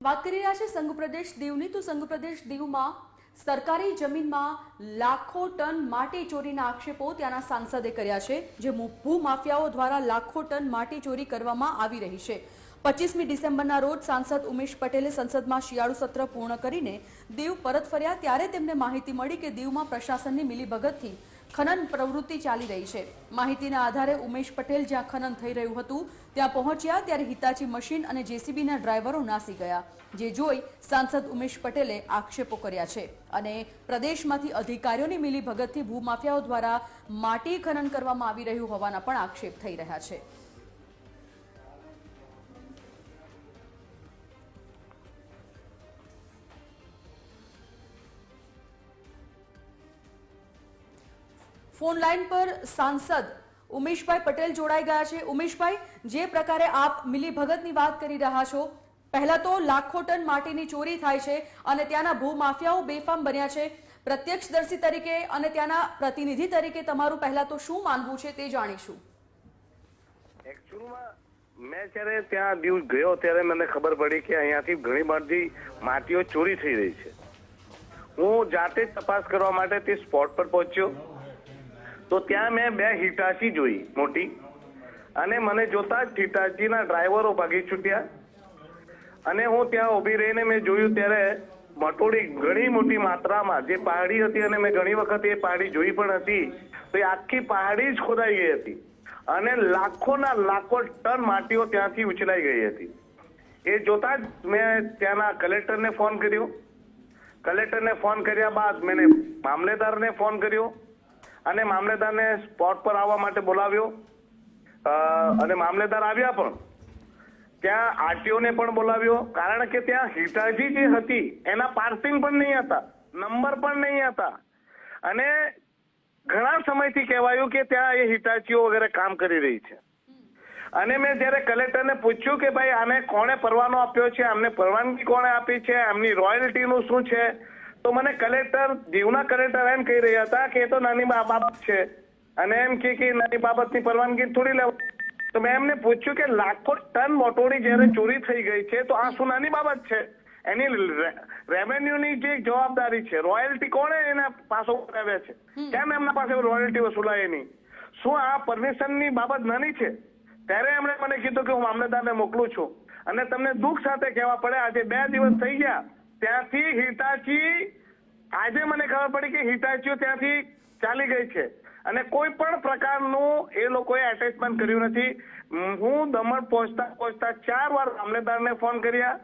વાત કરી રહ્યા છે સંઘ પ્રદેશ દીવની તો સંઘ પ્રદેશ દીવમાં સરકારી જમીનમાં લાખો ટન માટી ચોરીના આક્ષેપો ત્યાંના સાંસદે કર્યા છે જે ભૂમાફિયાઓ દ્વારા લાખો ટન માટી ચોરી કરવામાં આવી રહી છે। 25મી ડિસેમ્બરના રોજ સાંસદ ઉમેશ પટેલે સંસદમાં શિયાળુ સત્ર પૂર્ણ કરીને દીવ પરત ફર્યા ત્યારે તેમને માહિતી મળી કે દીવમાં પ્રશાસનની મિલીભગતથી ખનન પ્રવૃત્તિ ચાલી રહી છે। માહિતીના આધારે ઉમેશ પટેલ જ્યાં ખનન થઈ રહ્યું હતું ત્યાં પહોંચ્યા ત્યારે હિતાચી મશીન અને જેસીબીના ડ્રાઈવરો નાસી ગયા, જે જોઈ સાંસદ ઉમેશ પટેલે આક્ષેપો કર્યા છે અને પ્રદેશમાંથી અધિકારીઓની મિલીભગતથી ભૂમાફિયાઓ દ્વારા માટી ખનન કરવામાં આવી રહ્યું હોવાના પણ આક્ષેપ થઈ રહ્યા છે। फोन लाइन पर सांसद उमेशभाई पटेल जोड़ाई गया है। उमेशभाई, जे प्रकारे आप मिलीभगतनी बात करी रहा छो, पहला तो लाखों टन माटीनी चोरी थाय छे अने त्याना भूमाफियाओ बेफाम बन्या छे। प्रत्यक्षदर्शी तरीके अने त्याना प्रतिनिधि तरीके तमारुं पहला तो शुं मानवुं छे ते जाणीशुं। एक्चुअली मैं જ્યારે ત્યાં દીવ ગયો ત્યારે મને ખબર પડી કે અહીંયાથી ઘણી બધી માટીઓ ચોરી થઈ રહી છે। હું જાતે તપાસ કરવા માટે તે સ્પોટ પર પહોંચ્યો તો ત્યાં મેં બે હિટાચી જોઈ મોટી, અને મને જોતા જ હિટાચીના ડ્રાઈવરો ભાગી છૂટ્યા અને હું ત્યાં ઊભી રહીને મેં જોયું ત્યારે મટોડી ઘણી મોટી માત્રામાં જે પહાડી હતી, અને મેં ઘણી વખત એ પહાડી જોઈ પણ હતી, તો એ આખી પહાડી જ ખોદાઈ ગઈ હતી અને લાખોના લાખો ટન માટીઓ ત્યાંથી ઉછલાઈ ગઈ હતી। એ જોતા જ મેં ત્યાંના કલેક્ટરને ફોન કર્યો। કલેક્ટરને ફોન કર્યા બાદ મેં મામલેદારને ફોન કર્યો અને મામલેદારને સ્પોટ પર આવવા માટે બોલાવ્યો અને મામલેદાર આવ્યા પણ। ત્યાં આરટીઓને પણ બોલાવ્યો, કારણ કે ત્યાં હિટાચી જે હતી એના પાર્સિંગ પણ નહીં હતા, નંબર પણ નહીં હતા, અને ઘણા સમયથી કહેવાયું કે ત્યાં એ હિટાચીઓ વગેરે કામ કરી રહી છે। અને મેં જ્યારે કલેક્ટરને પૂછ્યું કે ભાઈ આને કોણે પરવાનો આપ્યો છે, આમને પરવાનગી કોણે આપી છે, આમની રોયલ્ટીનું શું છે, તો મને કલેક્ટર દીવના કલેક્ટર એમ કહી રહ્યા હતા કે એ તો નાની બાબત છે અને એમ કે નાની બાબતની પરવાનગી થોડી લેવા। તો મેં એમને પૂછ્યું કે લાખો ટન મોટોડી જ્યારે ચોરી થઈ ગઈ છે તો આ શું નાની બાબત છે? એની રેવન્યુની જે જવાબદારી છે, રોયલ્ટી કોણે એના પાસો કરાવ્યા છે, કેમ એમના પાસે રોયલ્ટી વસૂલાય નહીં? શું આ પરમિશનની બાબત નાની છે? ત્યારે એમણે મને કીધું કે હું મામલેદારને મોકલું છું અને તમને દુઃખ સાથે કહેવા પડે આજે 2 દિવસ થઈ ગયા ત્યાંથી હિટાચી, આજે મને ખબર પડી કે હિટાચીઓ ત્યાંથી ચાલી ગઈ છે અને કોઈ પણ પ્રકારનું એ લોકોએ એટેચમેન્ટ કર્યું નથી। હું દમણ પહોંચતા 4 વાર મામલેદારને ફોન કર્યા,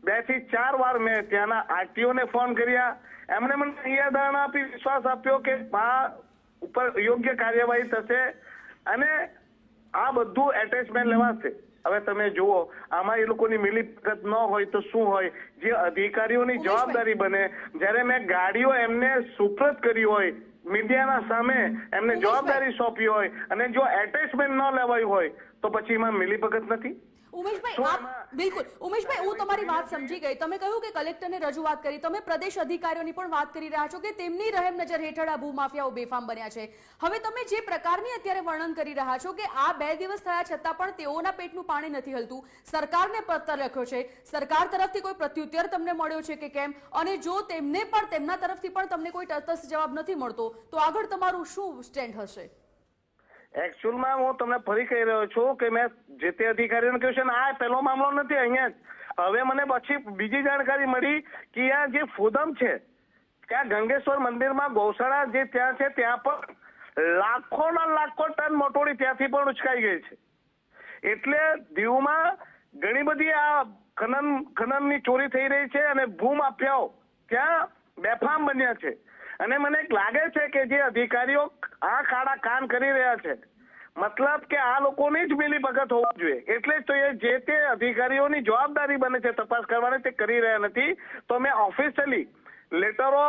2 થી 4 વાર મેં ત્યાંના આરટીઓને ફોન કર્યા। એમણે મને હૈયાધારણા આપી, વિશ્વાસ આપ્યો કે આ ઉપર યોગ્ય કાર્યવાહી થશે અને આ બધું એટેચમેન્ટ લેવાશે। હવે તમે જુઓ, આમાં એ લોકોની મિલીભગત ન હોય તો શું હોય? જે અધિકારીઓની જવાબદારી બને, જ્યારે મેં ગાડીઓ એમને સુપ્રત કરી હોય, મીડિયાના સામે એમને જવાબદારી સોંપી હોય અને જો એટેચમેન્ટ ન લેવાયું હોય તો પછી એમાં મિલીભગત નથી। ઉમેશભાઈ, આપ બિલકુલ ઉમેશભાઈ, હું તમારી વાત સમજી ગઈ। તમે કહ્યું કે કલેક્ટરને રજૂઆત કરી, તમે પ્રદેશ અધિકારીઓની પણ વાત કરી રહ્યા છો કે તેમની રહેમ નજર હેઠળ આ ભૂમાફિયાઓ બેફામ બન્યા છે। હવે તમે જે પ્રકારની અત્યારે વર્ણન કરી રહ્યા છો કે આ 2 દિવસ થયા છતાં પણ તેઓના પેટનું પાણી નથી હલતું, સરકારને પત્ર લખ્યો છે, સરકાર તરફથી કોઈ પ્રત્યુત્તર તમને મળ્યો છે કે કેમ? અને જો તેમને પણ તેમના તરફથી પણ તમને કોઈ તટસ્થ જવાબ નથી મળતો તો આગળ તમારું શું સ્ટેન્ડ હશે? એકચ્યુઅલમાં હું તમને ફરી કહી રહ્યો છું કે મેં જે તે અધિકારીઓને કહ્યું છે ને આ પહેલો મામલો નથી। અહીંયા જ હવે મને પછી બીજી જાણકારી મળી કે આ જે ફોદમ છે ત્યાં ગંગેશ્વર મંદિરમાં ગૌશાળા જે ત્યાં છે ત્યાં પણ લાખોના લાખો ટન મોટોડી ત્યાંથી પણ ઉચકાઈ ગઈ છે। એટલે દીવમાં ઘણી બધી આ ખનનની ચોરી થઈ રહી છે અને ભૂમાફિયાઓ ત્યાં બેફામ બન્યા છે। અને મને લાગે છે કે જે અધિકારીઓ આ કાળા કામ કરી રહ્યા છે, મતલબ કે આ લોકોની જ મિલીભગત હોવી જોઈએ, એટલે જ તો એ જે તે અધિકારીઓની જવાબદારી બને છે તપાસ કરવાની તે કરી રહ્યા નથી। તો મેં ઓફિશિયલી લેટરો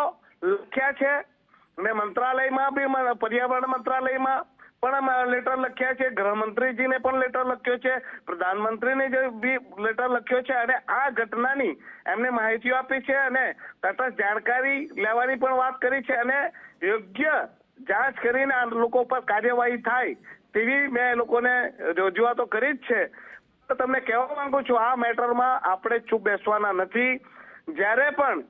લખ્યા છે, મેં મંત્રાલયમાં બી, પર્યાવરણ મંત્રાલયમાં પણ લેટર લખ્યા છે, ગૃહમંત્રીજીને પણ લેટર લખ્યો છે, પ્રધાનમંત્રીને બી લેટર લખ્યો છે અને આ ઘટનાની એમને માહિતીઓ આપી છે અને તટસ્થ જાણકારી લેવાની પણ વાત કરી છે અને યોગ્ય જાંચ કરીને આ લોકો પર કાર્યવાહી થાય તેવી મેં લોકોને રજૂઆતો કરી જ છે। તમને કહેવા માંગુ છું આ મેટરમાં આપણે ચૂપ બેસવાના નથી. જ્યારે પણ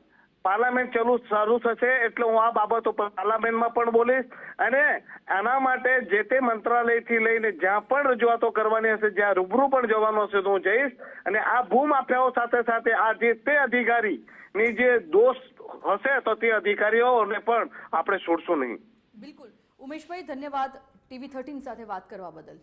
પાર્લામેન્ટ શરૂ થશે એટલે હું આ બાબત ઉપર પાર્લામેન્ટમાં પણ બોલીશ અને આના માટે જે તે મંત્રાલયથી લઈને જ્યાં પણ રજૂઆતો કરવાની હશે, જ્યાં રૂબરૂ પણ જવાનું હશે તો હું જઈશ અને આ ભૂમાફિયાઓ સાથે સાથે આ જે તે અધિકારીની જે દોષ હશે તો તે અધિકારીઓને પણ આપણે છોડશું નહીં. બિલકુલ. ઉમેશભાઈ, ધન્યવાદ ટીવી 13 સાથે વાત કરવા બદલ.